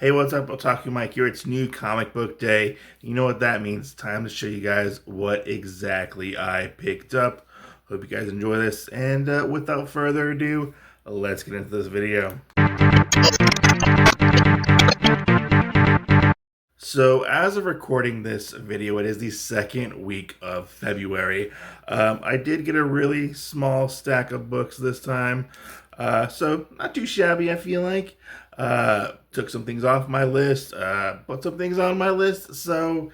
Hey, what's up? Otaku Mike here. It's new comic book day. You know what that means. Time to show you guys what exactly I picked up. Hope you guys enjoy this. And without further ado, let's get into this video. So, as of recording this video, it is the second week of February. I did get a really small stack of books this time, so not too shabby, I feel like. Took some things off my list, put some things on my list, so,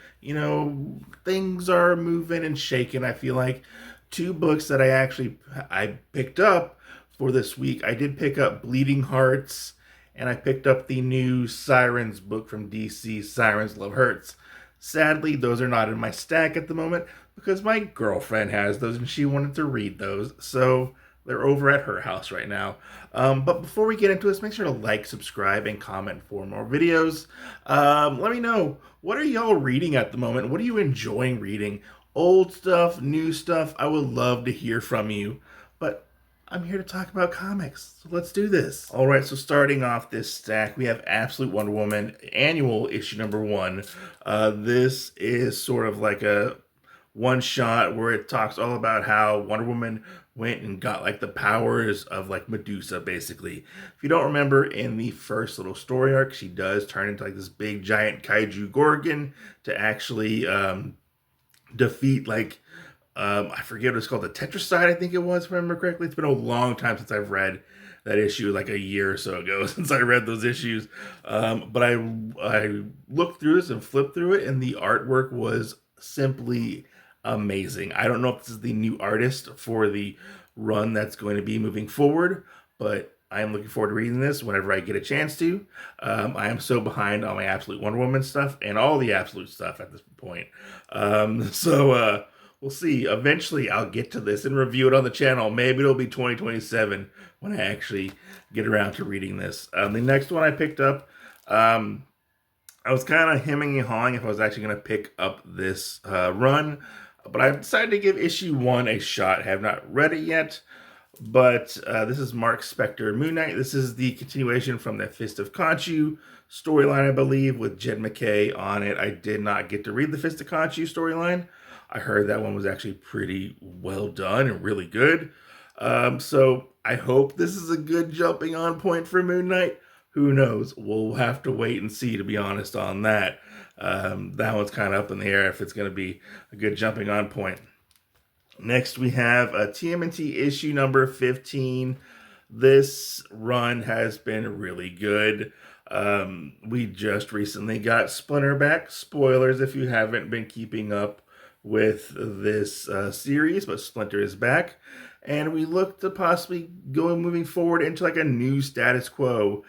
things are moving and shaking, I feel like. Two books that I picked up for this week. I did pick up Bleeding Hearts, and I picked up the new Sirens book from DC, Sirens Love Hurts. Sadly, those are not in my stack at the moment because my girlfriend has those and she wanted to read those, so they're over at her house right now. But before we get into this, make sure to like, subscribe, and comment for more videos. Let me know, what are y'all reading at the moment? What are you enjoying reading? Old stuff, new stuff? I would love to hear from you. But I'm here to talk about comics, so let's do this. All right, so starting off this stack, we have Absolute Wonder Woman Annual issue number 1. This is sort of like a one shot where it talks all about how Wonder Woman went and got like the powers of like Medusa, basically. If you don't remember, in the first little story arc, she does turn into like this big giant kaiju gorgon to actually defeat like I forget what it's called, the Tetracide, I think it was, if I remember correctly. It's been a long time since I've read that issue, like a year or so ago since I read those issues. But I looked through this and flipped through it, and the artwork was simply amazing. I don't know if this is the new artist for the run that's going to be moving forward, but I am looking forward to reading this whenever I get a chance to. I am so behind on my Absolute Wonder Woman stuff and all the Absolute stuff at this point. We'll see. Eventually, I'll get to this and review it on the channel. Maybe it'll be 2027 when I actually get around to reading this. The next one I picked up, I was kind of hemming and hawing if I was actually going to pick up this run, but I decided to give issue 1 a shot. I have not read it yet, but this is Mark Spector Moon Knight. This is the continuation from the Fist of Khonshu storyline, I believe, with Jed McKay on it. I did not get to read the Fist of Khonshu storyline. I heard that one was actually pretty well done and really good. So I hope this is a good jumping on point for Moon Knight. Who knows? We'll have to wait and see, to be honest, on that. That one's kind of up in the air if it's going to be a good jumping on point. Next, we have a TMNT issue number 15. This run has been really good. We just recently got Splinter back. Spoilers if you haven't been keeping up with this series, but Splinter is back, and we look to possibly moving forward into like a new status quo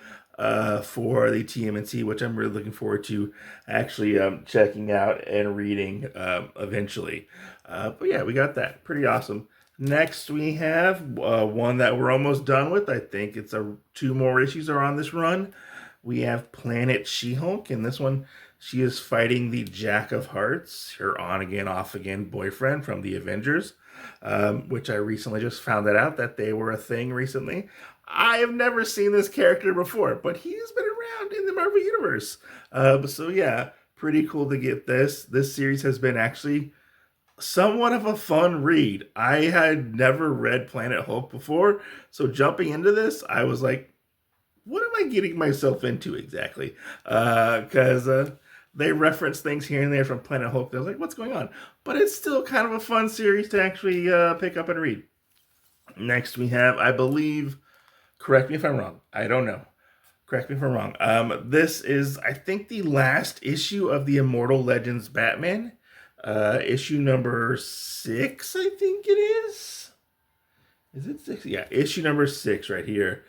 for the TMNT, which I'm really looking forward to actually checking out and reading eventually. But yeah, we got that. Pretty awesome. Next, we have one that we're almost done with. I think it's 2 more issues are on this run. We have Planet She-Hulk, and this one, she is fighting the Jack of Hearts, her on-again, off-again boyfriend from the Avengers, which I recently just found out that they were a thing recently. I have never seen this character before, but he's been around in the Marvel Universe. So yeah, pretty cool to get this. This series has been actually somewhat of a fun read. I had never read Planet Hulk before, so jumping into this, I was like, what am I getting myself into exactly? Because they reference things here and there from Planet Hulk. I was like, what's going on? But it's still kind of a fun series to actually pick up and read. Next, we have, I believe, correct me if I'm wrong. I don't know. Correct me if I'm wrong. This is, I think, the last issue of the Immortal Legends Batman. Issue number 6, I think it is. Is it 6? Yeah, issue number 6 right here.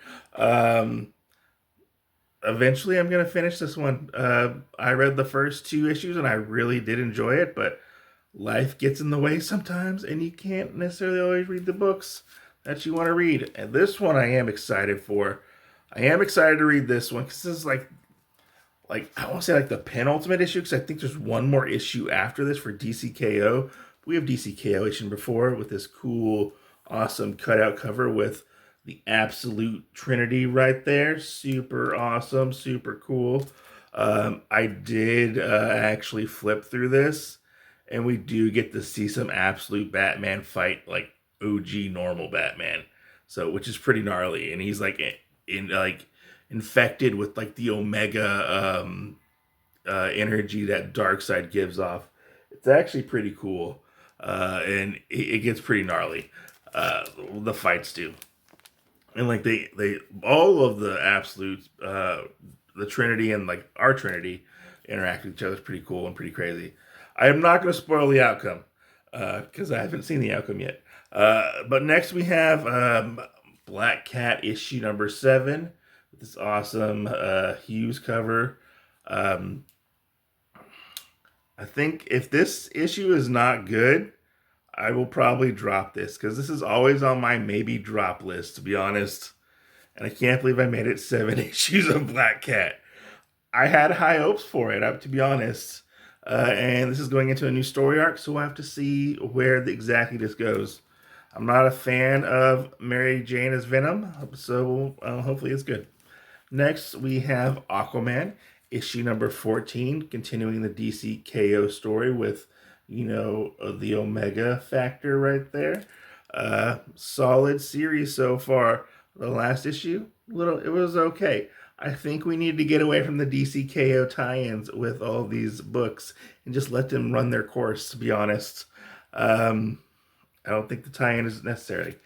Eventually I'm going to finish this one. I read the first 2 issues and I really did enjoy it, but life gets in the way sometimes and you can't necessarily always read the books that you want to read. And this one I am excited for. I am excited to read this one because this is like I want to say like the penultimate issue, because I think there's one more issue after this for DCKO. We have DCKO issue before with this cool, awesome cutout cover with the absolute trinity right there. Super awesome, super cool. I did actually flip through this, and we do get to see some absolute Batman fight, like OG normal Batman. So, which is pretty gnarly, and he's like like infected with like the Omega energy that Darkseid gives off. It's actually pretty cool, and it gets pretty gnarly. The fights do, and like they all of the absolutes, the Trinity and like our Trinity interact with each other is pretty cool and pretty crazy. I am not going to spoil the outcome because I haven't seen the outcome yet. But next we have Black Cat issue number 7 with this awesome Hughes cover. Um, I think if this issue is not good, I will probably drop this because this is always on my maybe drop list, to be honest. And I can't believe I made it 7 issues of Black Cat. I had high hopes for it, to be honest. And this is going into a new story arc, so we'll have to see where exactly this goes. I'm not a fan of Mary Jane as Venom, so hopefully it's good. Next, we have Aquaman, issue number 14, continuing the DC KO story with, the Omega factor right there. Solid series so far. The last issue, it was okay. I think we need to get away from the DC KO tie-ins with all these books and just let them run their course, to be honest. I don't think the tie-in is necessary.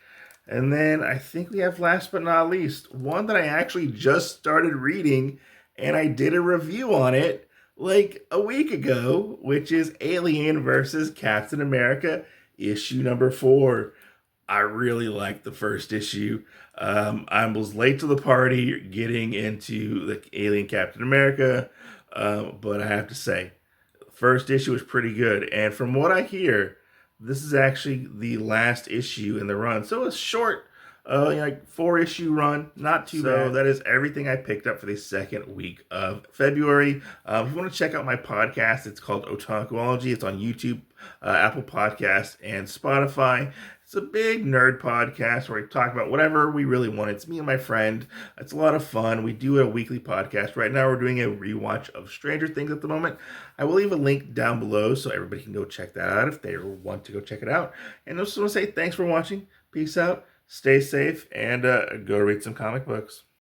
And then I think we have, last but not least, one that I actually just started reading, and I did a review on it like a week ago, which is Alien versus Captain America, issue number 4. I really liked the first issue. I was late to the party getting into the Alien Captain America, but I have to say, the first issue was pretty good. And from what I hear, this is actually the last issue in the run. So it's short, like 4-issue run, not too bad. So that is everything I picked up for the second week of February. If you want to check out my podcast, it's called Otakuology. It's on YouTube, Apple Podcasts, and Spotify. It's a big nerd podcast where we talk about whatever we really want. It's me and my friend. It's a lot of fun. We do a weekly podcast. Right now we're doing a rewatch of Stranger Things at the moment. I will leave a link down below so everybody can go check that out if they want to go check it out. And I just want to say thanks for watching. Peace out. Stay safe and go read some comic books.